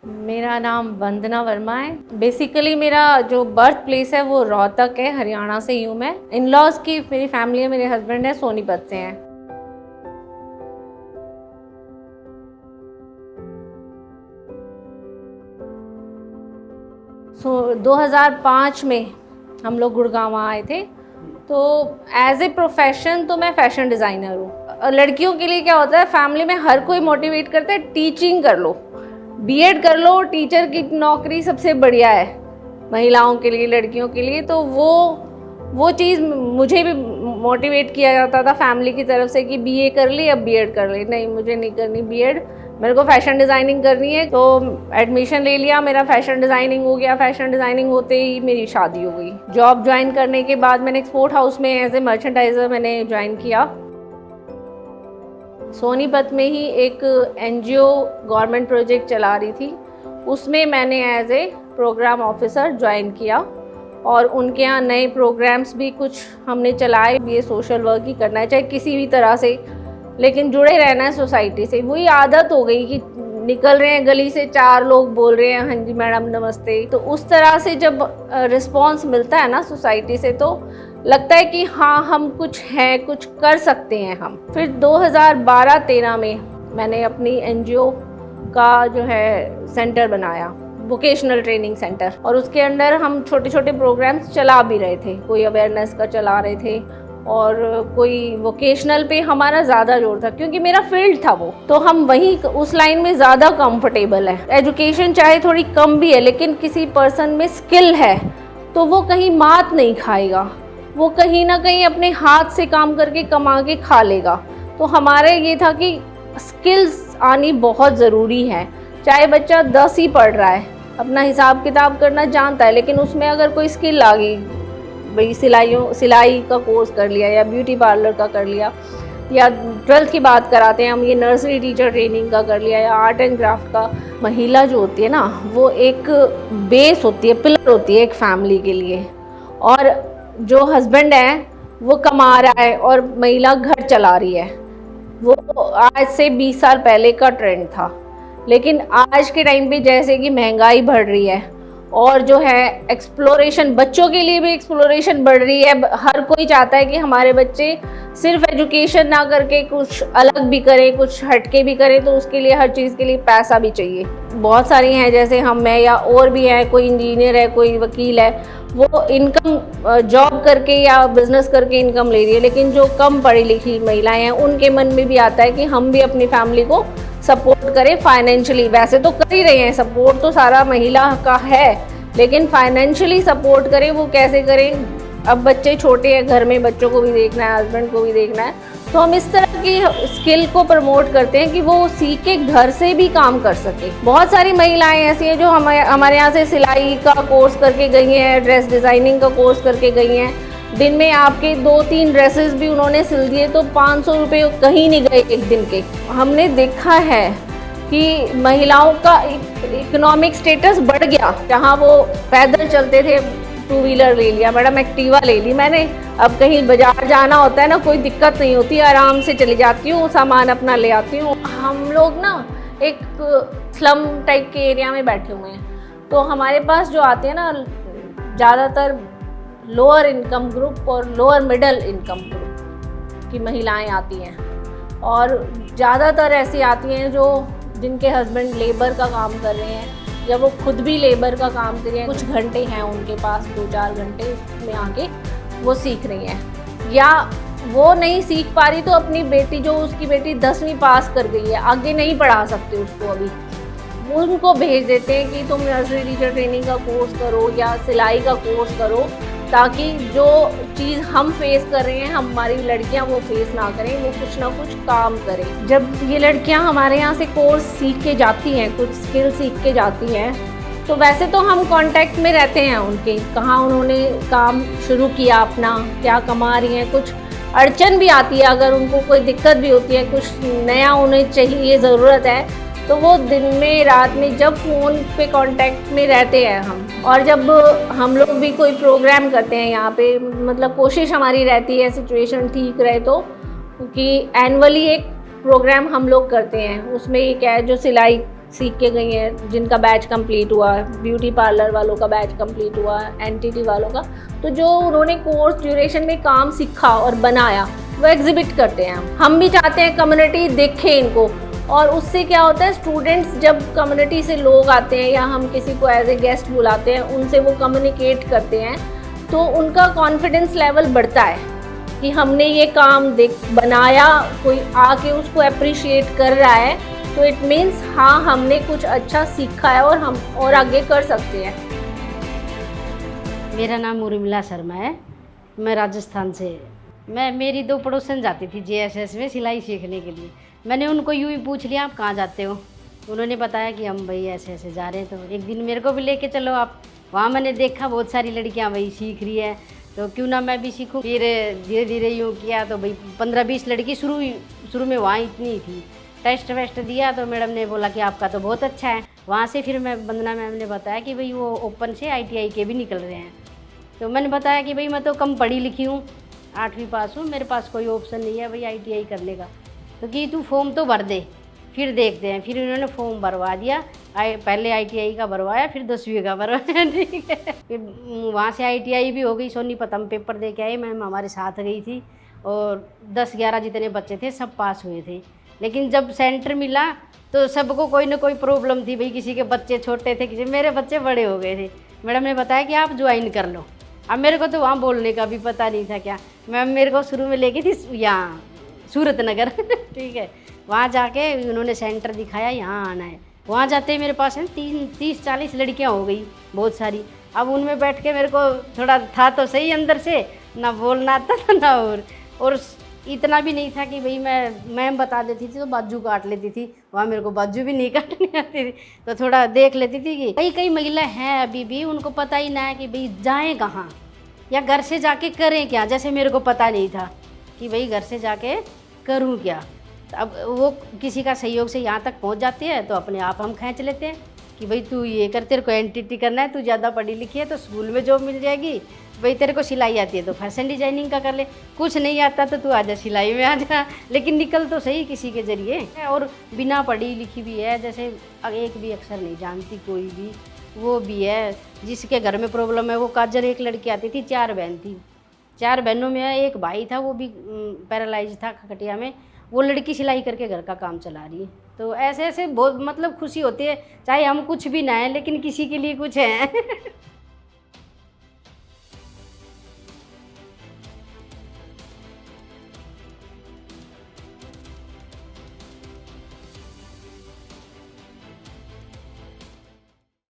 मेरा नाम वंदना वर्मा है। बेसिकली मेरा जो बर्थ प्लेस है वो रोहतक है, हरियाणा से ही हूँ मैं। इन लॉज की मेरी फैमिली है, मेरे हस्बैंड है सोनीपत से हैं। सो 2005 में हम लोग गुड़गांव आए थे। तो एज ए प्रोफेशन तो मैं फैशन डिज़ाइनर हूँ। लड़कियों के लिए क्या होता है, फैमिली में हर कोई मोटिवेट करता है टीचिंग कर लो, बीएड कर लो, टीचर की नौकरी सबसे बढ़िया है महिलाओं के लिए, लड़कियों के लिए। तो वो चीज़ मुझे भी मोटिवेट किया जाता था फैमिली की तरफ से कि बीए कर ली अब बीएड कर ली। नहीं, मुझे नहीं करनी बीएड, मेरे को फैशन डिज़ाइनिंग करनी है। तो एडमिशन ले लिया, मेरा फैशन डिज़ाइनिंग हो गया। फैशन डिज़ाइनिंग होते ही मेरी शादी हो गई। जॉब ज्वाइन करने के बाद मैंने एक्सपोर्ट हाउस में एज ए मर्चेंडाइजर मैंने ज्वाइन किया। सोनीपत में ही एक एनजीओ गवर्नमेंट प्रोजेक्ट चला रही थी, उसमें मैंने as a programme officer join किया। और उनके यहाँ नए प्रोग्राम्स भी कुछ हमने चलाए। ये सोशल वर्क ही करना है चाहे किसी भी तरह से, लेकिन जुड़े रहना है सोसाइटी से। वही आदत हो गई कि निकल रहे हैं गली से, 4 लोग बोल रहे हैं हाँ जी मैडम नमस्ते। तो उस तरह से जब रिस्पॉन्स मिलता है ना सोसाइटी से, तो लगता है कि हाँ हम कुछ हैं, कुछ कर सकते हैं हम। फिर 2012-13 में मैंने अपनी एनजीओ का जो है सेंटर बनाया, वोकेशनल ट्रेनिंग सेंटर। और उसके अंडर हम छोटे छोटे प्रोग्राम्स चला भी रहे थे। कोई अवेयरनेस का चला रहे थे और कोई वोकेशनल पे हमारा ज़्यादा जोर था, क्योंकि मेरा फील्ड था वो। तो हम वहीं उस लाइन में ज़्यादा कंफर्टेबल है। एजुकेशन चाहे थोड़ी कम भी है, लेकिन किसी पर्सन में स्किल है तो वो कहीं मात नहीं खाएगा, वो कहीं ना कहीं अपने हाथ से काम करके कमा के खा लेगा। तो हमारे ये था कि स्किल्स आनी बहुत ज़रूरी है। चाहे बच्चा 10 ही पढ़ रहा है, अपना हिसाब किताब करना जानता है, लेकिन उसमें अगर कोई स्किल आ गई, भाई सिलाई का कोर्स कर लिया या ब्यूटी पार्लर का कर लिया, या 12th की बात कराते हैं हम, ये नर्सरी टीचर ट्रेनिंग का कर लिया, या आर्ट एंड क्राफ्ट का। महिला जो होती है ना, वो एक बेस होती है, पिलर होती है एक फैमिली के लिए। और जो हस्बैंड है वो कमा रहा है और महिला घर चला रही है, वो आज से 20 साल पहले का ट्रेंड था। लेकिन आज के टाइम पे जैसे कि महंगाई बढ़ रही है और जो है एक्सप्लोरेशन, बच्चों के लिए भी एक्सप्लोरेशन बढ़ रही है। हर कोई चाहता है कि हमारे बच्चे सिर्फ एजुकेशन ना करके कुछ अलग भी करें, कुछ हटके भी करें। तो उसके लिए हर चीज़ के लिए पैसा भी चाहिए। बहुत सारी हैं, जैसे हम हैं या और भी हैं, कोई इंजीनियर है, कोई वकील है, वो इनकम जॉब करके या बिजनेस करके इनकम ले रही है। लेकिन जो कम पढ़ी लिखी महिलाएं हैं, उनके मन में भी आता है कि हम भी अपनी फैमिली को सपोर्ट करें फाइनेंशियली। वैसे तो कर ही रहे हैं, सपोर्ट तो सारा महिला का है, लेकिन फाइनेंशियली सपोर्ट करें। वो कैसे करें? अब बच्चे छोटे हैं, घर में बच्चों को भी देखना है, हस्बैंड को भी देखना है। तो हम इस तरह की स्किल को प्रमोट करते हैं कि वो सीख के घर से भी काम कर सके। बहुत सारी महिलाएं ऐसी हैं जो हमारे यहाँ से सिलाई का कोर्स करके गई हैं, ड्रेस डिज़ाइनिंग का कोर्स करके गई हैं। दिन में आपके 2-3 ड्रेसेस भी उन्होंने सिल दिए तो 500 रुपये कहीं नहीं गए एक दिन के। हमने देखा है कि महिलाओं का इकोनॉमिक स्टेटस बढ़ गया। जहाँ वो पैदल चलते थे, 2 व्हीलर ले लिया, मैडम एक्टिवा ले ली मैंने। अब कहीं बाजार जाना होता है ना, कोई दिक्कत नहीं होती, आराम से चली जाती हूँ, सामान अपना ले आती हूँ। हम लोग ना एक स्लम टाइप के एरिया में बैठे हुए हैं, तो हमारे पास जो आते हैं ना, ज़्यादातर लोअर इनकम ग्रुप और लोअर मिडिल इनकम ग्रुप की महिलाएं आती हैं। और ज़्यादातर ऐसी आती हैं जो जिनके हस्बैंड लेबर का काम कर रहे हैं, या वो खुद भी लेबर का काम कर रहे हैं। कुछ घंटे हैं उनके पास, 2-4 घंटे, उसमें आके वो सीख रही हैं। या वो नहीं सीख पा रही तो अपनी बेटी, जो उसकी बेटी 10वीं पास कर गई है, आगे नहीं पढ़ा सकते उसको अभी, वो उनको भेज देते हैं कि तुम नर्सरी टीचर ट्रेनिंग का कोर्स करो या सिलाई का कोर्स करो, ताकि जो चीज़ हम फेस कर रहे हैं हमारी लड़कियां वो फेस ना करें, वो कुछ ना कुछ काम करें। जब ये लड़कियां हमारे यहाँ से कोर्स सीख के जाती हैं, कुछ स्किल सीख के जाती हैं, तो वैसे तो हम कांटेक्ट में रहते हैं उनके, कहाँ उन्होंने काम शुरू किया अपना, क्या कमा रही हैं। कुछ अड़चन भी आती है, अगर उनको कोई दिक्कत भी होती है, कुछ नया उन्हें चाहिए, ज़रूरत है, तो वो दिन में रात में जब फ़ोन पे कांटेक्ट में रहते हैं हम। और जब हम लोग भी कोई प्रोग्राम करते हैं यहाँ पे, मतलब कोशिश हमारी रहती है सिचुएशन ठीक रहे तो, क्योंकि एनुअली एक प्रोग्राम हम लोग करते हैं, उसमें क्या है, जो सीख के गई हैं, जिनका बैच कंप्लीट हुआ, ब्यूटी पार्लर वालों का बैच कंप्लीट हुआ, एनटीटी वालों का। तो जो उन्होंने कोर्स ड्यूरेशन में काम सीखा और बनाया वो एग्जिबिट करते हैं। हम भी चाहते हैं कम्युनिटी देखे इनको, और उससे क्या होता है, स्टूडेंट्स जब कम्युनिटी से लोग आते हैं या हम किसी को एज ए गेस्ट बुलाते हैं, उनसे वो कम्युनिकेट करते हैं, तो उनका कॉन्फिडेंस लेवल बढ़ता है कि हमने ये काम बनाया, कोई आके उसको अप्रिशिएट कर रहा है, तो इट मीन्स हाँ हमने कुछ अच्छा सीखा है और हम और आगे कर सकते हैं। मेरा नाम उर्मिला शर्मा है, मैं राजस्थान से। मेरी 2 पड़ोसन जाती थी JSS में सिलाई सीखने के लिए। मैंने उनको यूँ ही पूछ लिया, आप कहाँ जाते हो? उन्होंने बताया कि हम भाई ऐसे ऐसे जा रहे हैं, तो एक दिन मेरे को भी लेके चलो आप। वहाँ मैंने देखा बहुत सारी लड़कियाँ वही सीख रही है, तो क्यों ना मैं भी सीखूं। फिर धीरे धीरे यूँ किया तो भाई 15-20 लड़की शुरू में वहाँ इतनी थी। टेस्ट वेस्ट दिया तो मैडम ने बोला कि आपका तो बहुत अच्छा है। वहाँ से फिर मैं वंदना मैम ने बताया कि भाई वो ओपन से ITI के भी निकल रहे हैं। तो मैंने बताया कि भाई मैं तो कम पढ़ी लिखी हूँ, 8वीं पास हूँ, मेरे पास कोई ऑप्शन नहीं है भाई ITI करने का। तो कि तू फॉर्म तो भर दे, फिर देखते हैं। फिर उन्होंने फॉर्म भरवा दिया। पहले ITI का भरवाया, फिर 10वीं का भरवाया। ठीक है, फिर वहाँ से ITI भी हो गई। सोनीपत हम पेपर दे के आए, मैम हमारे साथ गई थी, और 10-11 जितने बच्चे थे सब पास हुए थे। लेकिन जब सेंटर मिला तो सबको कोई ना कोई प्रॉब्लम थी भाई, किसी के बच्चे छोटे थे, किसी मेरे बच्चे बड़े हो गए थे। मैडम ने बताया कि आप ज्वाइन कर लो। अब मेरे को तो वहाँ बोलने का भी पता नहीं था क्या। मैम मेरे को शुरू में लेके थी यहाँ सूरत नगर। ठीक है, वहाँ जाके उन्होंने सेंटर दिखाया, यहाँ आना है। वहाँ जाते ही मेरे पास है 30-40 लड़कियाँ हो गई, बहुत सारी। अब उनमें बैठ के मेरे को थोड़ा था तो सही अंदर से, ना बोलना आता था ना, और इतना भी नहीं था कि भाई मैम बता देती थी तो बाजू काट लेती थी। वहाँ मेरे को बाजू भी नहीं काटनी आती थी, तो थोड़ा देख लेती थी कि कई महिला हैं अभी भी उनको पता ही ना है कि भाई जाएँ कहाँ या घर से जाके करें क्या। जैसे मेरे को पता नहीं था कि भाई घर से जाके करूँ क्या। अब वो किसी का सहयोग से यहाँ तक पहुँच जाती है तो अपने आप हम खींच लेते हैं कि भाई तू ये कर, तेरे को एनटीटी करना है, तू ज़्यादा पढ़ी लिखी है तो स्कूल में जॉब मिल जाएगी। भाई तेरे को सिलाई आती है तो फैशन डिजाइनिंग का कर ले, कुछ नहीं आता तो तू आजा सिलाई में आ जा, लेकिन निकल तो सही किसी के ज़रिए। और बिना पढ़ी लिखी भी है, जैसे एक भी अक्षर नहीं जानती कोई भी, वो भी है। जिसके घर में प्रॉब्लम है वो काजल, एक लड़की आती थी, 4 बहन थी, 4 बहनों में एक भाई था वो भी पैरालाइज था खटिया में, वो लड़की सिलाई करके घर का काम चला रही है। तो ऐसे ऐसे बहुत मतलब खुशी होती है, चाहे हम कुछ भी ना है लेकिन किसी के लिए कुछ है।